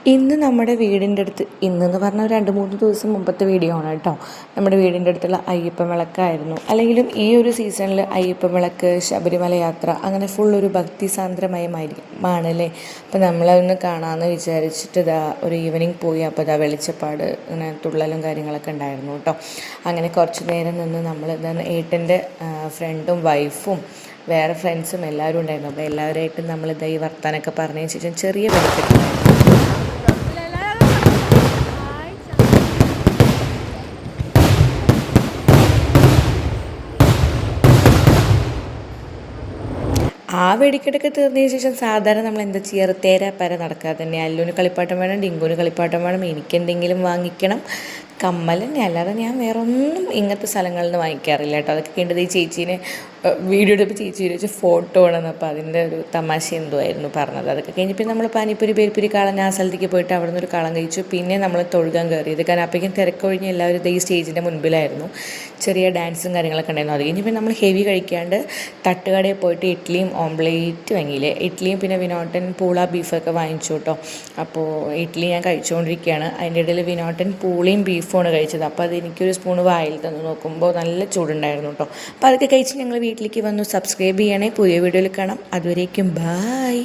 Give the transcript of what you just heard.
ഇന്ന് നമ്മുടെ വീടിൻ്റെ അടുത്ത് ഇന്നെന്ന് പറഞ്ഞാൽ 2-3 ദിവസം മുമ്പത്തെ വീഡിയോ ആണ് കേട്ടോ. നമ്മുടെ വീടിൻ്റെ അടുത്തുള്ള അയ്യപ്പൻ വിളക്കായിരുന്നു. അല്ലെങ്കിലും ഈ ഒരു സീസണിൽ അയ്യപ്പൻ വിളക്ക്, ശബരിമല യാത്ര, അങ്ങനെ ഫുൾ ഒരു ഭക്തിസാന്ദ്രമയമാണല്ലേ. അപ്പോൾ നമ്മളതൊന്ന് കാണാമെന്ന് വിചാരിച്ചിട്ട് ഇതാ ഒരു ഈവനിങ് പോയി. അപ്പോൾ ഇതാ വെളിച്ചപ്പാട് അങ്ങനെ തുള്ളലും കാര്യങ്ങളൊക്കെ ഉണ്ടായിരുന്നു കേട്ടോ. അങ്ങനെ കുറച്ച് നേരം നിന്ന് നമ്മൾ ഇതാണ് ഏട്ടൻ്റെ ഫ്രണ്ടും വൈഫും വേറെ ഫ്രണ്ട്സും എല്ലാവരും ഉണ്ടായിരുന്നു. അപ്പോൾ എല്ലാവരുമായിട്ട് നമ്മളിതാ ഈ വർത്താനൊക്കെ പറഞ്ഞതിന് ശേഷം ചെറിയ വെളിക്കെട്ടുണ്ടായിരുന്നു. ആ വെടിക്കെട്ടൊക്കെ തീർന്നതിന് ശേഷം സാധാരണ നമ്മൾ എന്താ ചെയ്യാറ്, തേരാപ്പാര നടക്കാതെ തന്നെ അല്ലുവിന് കളിപ്പാട്ടം വേണം, ഡിങ്കുവിന് കളിപ്പാട്ടം വേണം, എനിക്കെന്തെങ്കിലും വാങ്ങിക്കണം, കമ്മൽ തന്നെ. അല്ലാതെ ഞാൻ വേറെ ഒന്നും ഇങ്ങനത്തെ സ്ഥലങ്ങളിൽ നിന്ന് വാങ്ങിക്കാറില്ല കേട്ടോ. അതൊക്കെ കണ്ടത് ഈ ചേച്ചീനെ വീഡിയോ എടുപ്പോൾ ചേച്ചി ചോദിച്ചു ഫോട്ടോ ആണെന്ന്. അപ്പോൾ അതിൻ്റെ ഒരു തമാശ എന്തോ ആയിരുന്നു പറഞ്ഞത്. അതൊക്കെ കഴിഞ്ഞപ്പോൾ നമ്മൾ പാനിപ്പൂരി പേരിപ്പൂരി കാളൻ ആ സ്ഥലത്തേക്ക് പോയിട്ട് അവിടെ നിന്ന് ഒരു കളം കഴിച്ചു. പിന്നെ നമ്മൾ തൊഴുകാൻ കയറിയത്. കാരണം അപ്പോഴേക്കും തിരക്കൊഴിഞ്ഞ് എല്ലാവരും ഈ സ്റ്റേജിൻ്റെ മുൻപിലായിരുന്നു. ചെറിയ ഡാൻസും കാര്യങ്ങളൊക്കെ ഉണ്ടായിരുന്നു. അത് കഴിഞ്ഞപ്പോൾ നമ്മൾ ഹെവി കഴിക്കാണ്ട് തട്ടുകടയിൽ പോയിട്ട് ഇഡ്ഡലിയും ഓംപ്ലേറ്റ് വാങ്ങിയില്ലേ, ഇഡ്ഡലിയും പിന്നെ വിനോട്ടൻ പൂള ബീഫൊക്കെ വാങ്ങിച്ചു കേട്ടോ. അപ്പോൾ ഇഡ്ഡലി ഞാൻ കഴിച്ചുകൊണ്ടിരിക്കുകയാണ്. അതിൻ്റെ ഇടയിൽ വിനോട്ടൻ പൂളിയും ബീഫുമാണ് കഴിച്ചത്. അപ്പോൾ അത് എനിക്കൊരു സ്പൂൺ വായിൽ തന്നു നോക്കുമ്പോൾ നല്ല ചൂടുണ്ടായിരുന്നു കേട്ടോ. അപ്പോൾ അതൊക്കെ കഴിച്ച് ഞങ്ങൾ വീട്ടിലേക്ക് വന്നു. സബ്സ്ക്രൈബ് ചെയ്യണേ, പുതിയ വീഡിയോയിൽ കാണാം. അതുവരേക്കും ബായ്.